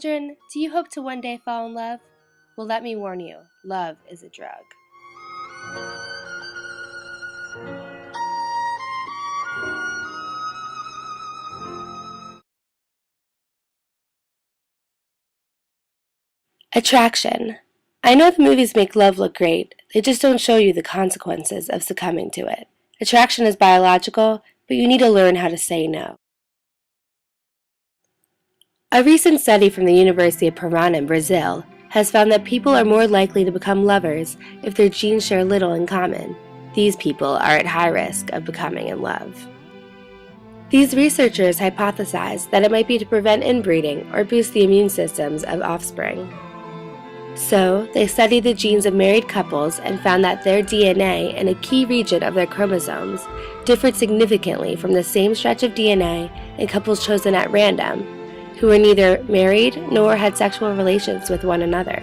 Children, do you hope to one day fall in love? Well, let me warn you, love is a drug. Attraction. I know the movies make love look great, they just don't show you the consequences of succumbing to it. Attraction is biological, but you need to learn how to say no. A recent study from the University of Paraná in Brazil has found that people are more likely to become lovers if their genes share little in common. These people are at high risk of becoming in love. These researchers hypothesized that it might be to prevent inbreeding or boost the immune systems of offspring. So, they studied the genes of married couples and found that their DNA in a key region of their chromosomes differed significantly from the same stretch of DNA in couples chosen at random, who were neither married nor had sexual relations with one another.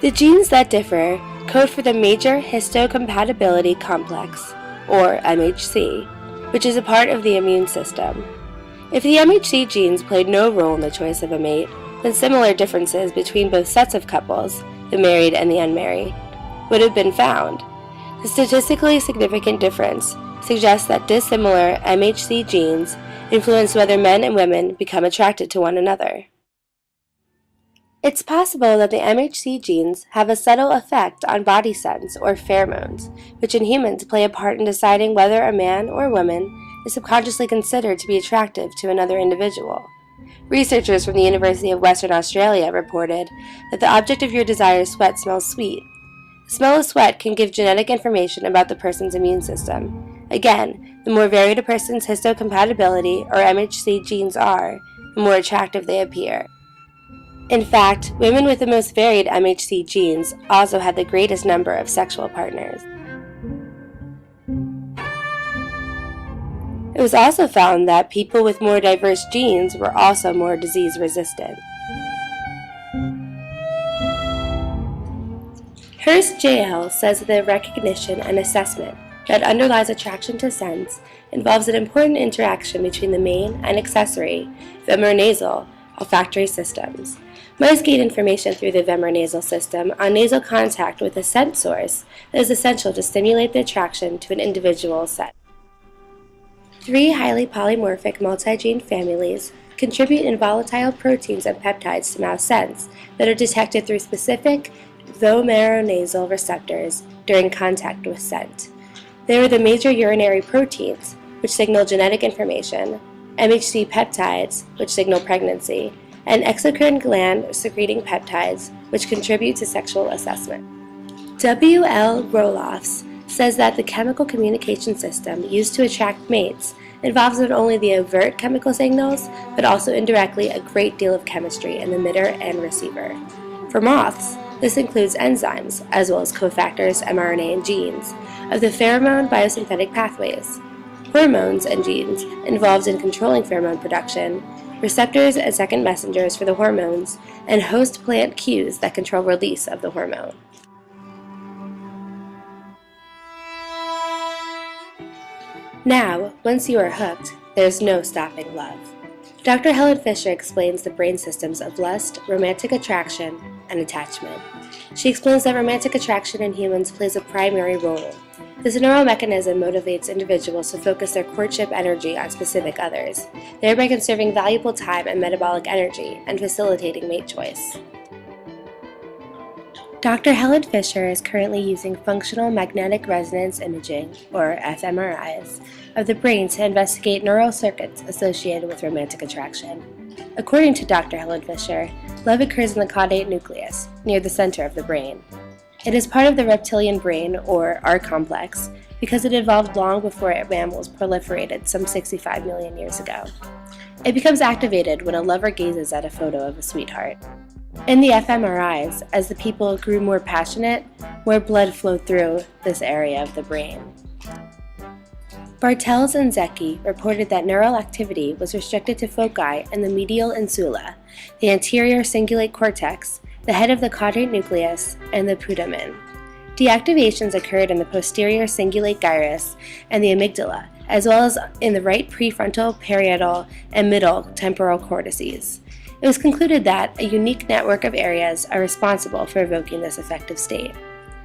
The genes that differ code for the major histocompatibility complex, or MHC, which is a part of the immune system. If the MHC genes played no role in the choice of a mate, then similar differences between both sets of couples, the married and the unmarried, would have been found. The statistically significant difference suggests that dissimilar MHC genes influence whether men and women become attracted to one another. It's possible that the MHC genes have a subtle effect on body scents or pheromones, which in humans play a part in deciding whether a man or woman is subconsciously considered to be attractive to another individual. Researchers from the University of Western Australia reported that the object of your desired sweat smells sweet. The smell of sweat can give genetic information about the person's immune system. Again, the more varied a person's histocompatibility or MHC genes are, the more attractive they appear. In fact, women with the most varied MHC genes also had the greatest number of sexual partners. It was also found that people with more diverse genes were also more disease-resistant. Hurst J.L. says that the recognition and assessment that underlies attraction to scents involves an important interaction between the main and accessory vomeronasal olfactory systems. Mice gain information through the vomeronasal system on nasal contact with a scent source that is essential to stimulate the attraction to an individual scent. 3 highly polymorphic multigene families contribute in volatile proteins and peptides to mouse scents that are detected through specific vomeronasal receptors during contact with scent. They are the major urinary proteins, which signal genetic information, MHC peptides, which signal pregnancy, and exocrine gland-secreting peptides, which contribute to sexual assessment. W.L. Roloffs says that the chemical communication system used to attract mates involves not only the overt chemical signals, but also indirectly a great deal of chemistry in the emitter and receiver. For moths, this includes enzymes, as well as cofactors, mRNA, and genes, of the pheromone biosynthetic pathways, hormones and genes involved in controlling pheromone production, receptors and second messengers for the hormones, and host plant cues that control release of the hormone. Now, once you are hooked, there's no stopping love. Dr. Helen Fisher explains the brain systems of lust, romantic attraction, and attachment. She explains that romantic attraction in humans plays a primary role. This neural mechanism motivates individuals to focus their courtship energy on specific others, thereby conserving valuable time and metabolic energy and facilitating mate choice. Dr. Helen Fisher is currently using functional magnetic resonance imaging, or fMRIs, of the brain to investigate neural circuits associated with romantic attraction. According to Dr. Helen Fisher, love occurs in the caudate nucleus, near the center of the brain. It is part of the reptilian brain, or R complex, because it evolved long before mammals proliferated some 65 million years ago. It becomes activated when a lover gazes at a photo of a sweetheart. In the fMRIs, as the people grew more passionate, more blood flowed through this area of the brain. Bartels and Zecchi reported that neural activity was restricted to foci in the medial insula, the anterior cingulate cortex, the head of the caudate nucleus, and the putamen. Deactivations occurred in the posterior cingulate gyrus and the amygdala, as well as in the right prefrontal, parietal, and middle temporal cortices. It was concluded that a unique network of areas are responsible for evoking this affective state.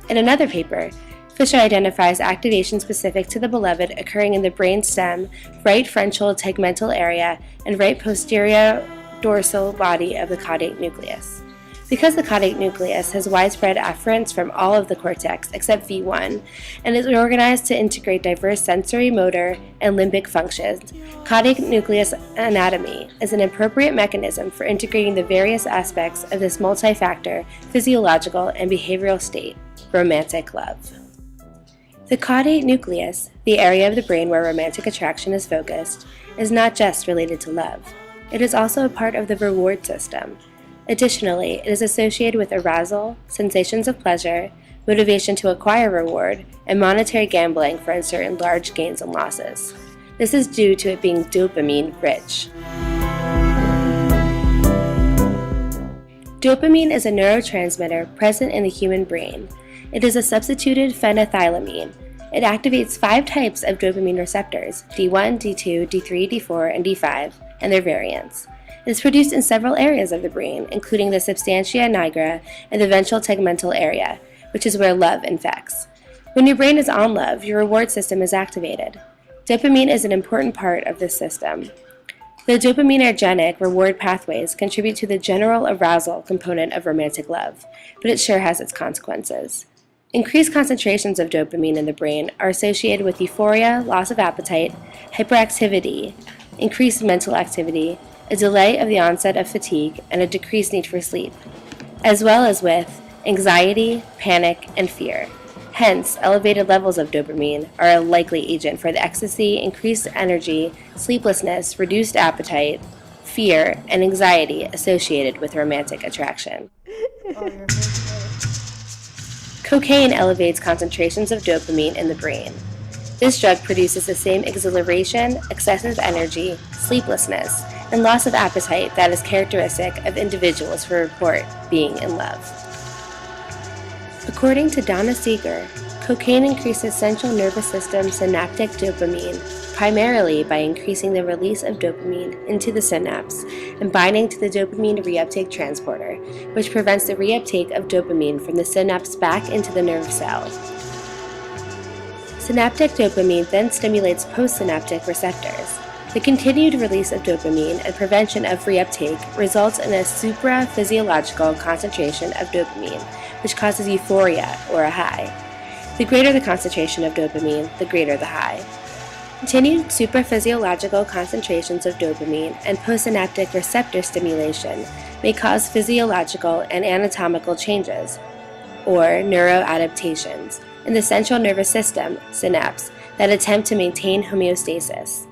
In another paper, Fisher identifies activation specific to the beloved occurring in the brain stem, right frontal tegmental area, and right posterior dorsal body of the caudate nucleus. Because the caudate nucleus has widespread afferents from all of the cortex except V1 and is organized to integrate diverse sensory, motor, and limbic functions, caudate nucleus anatomy is an appropriate mechanism for integrating the various aspects of this multi-factor physiological and behavioral state, romantic love. The caudate nucleus, the area of the brain where romantic attraction is focused, is not just related to love. It is also a part of the reward system. Additionally, it is associated with arousal, sensations of pleasure, motivation to acquire reward, and monetary gambling for uncertain large gains and losses. This is due to it being dopamine-rich. Dopamine is a neurotransmitter present in the human brain. It is a substituted phenethylamine. It activates 5 types of dopamine receptors, D1, D2, D3, D4, and D5, and their variants. It is produced in several areas of the brain, including the substantia nigra and the ventral tegmental area, which is where love infects. When your brain is on love, your reward system is activated. Dopamine is an important part of this system. The dopaminergic reward pathways contribute to the general arousal component of romantic love, but it sure has its consequences. Increased concentrations of dopamine in the brain are associated with euphoria, loss of appetite, hyperactivity, increased mental activity, a delay of the onset of fatigue, and a decreased need for sleep, as well as with anxiety, panic, and fear. Hence, elevated levels of dopamine are a likely agent for the ecstasy, increased energy, sleeplessness, reduced appetite, fear, and anxiety associated with romantic attraction. Cocaine elevates concentrations of dopamine in the brain. This drug produces the same exhilaration, excessive energy, sleeplessness, and loss of appetite that is characteristic of individuals who report being in love. According to Donna Seeger, cocaine increases central nervous system synaptic dopamine primarily by increasing the release of dopamine into the synapse and binding to the dopamine reuptake transporter, which prevents the reuptake of dopamine from the synapse back into the nerve cell. Synaptic dopamine then stimulates postsynaptic receptors. The continued release of dopamine and prevention of reuptake results in a supraphysiological concentration of dopamine, which causes euphoria or a high. The greater the concentration of dopamine, the greater the high. Continued supraphysiological concentrations of dopamine and postsynaptic receptor stimulation may cause physiological and anatomical changes, or neuroadaptations, in the central nervous system, synapse, that attempt to maintain homeostasis.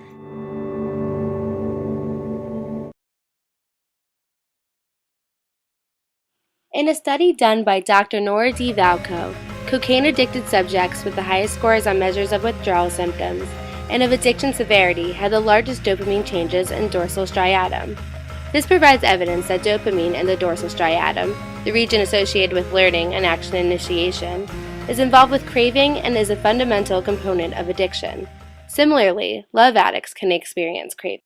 In a study done by Dr. Nora D. Valco, cocaine-addicted subjects with the highest scores on measures of withdrawal symptoms and of addiction severity had the largest dopamine changes in dorsal striatum. This provides evidence that dopamine in the dorsal striatum, the region associated with learning and action initiation, is involved with craving and is a fundamental component of addiction. Similarly, love addicts can experience craving.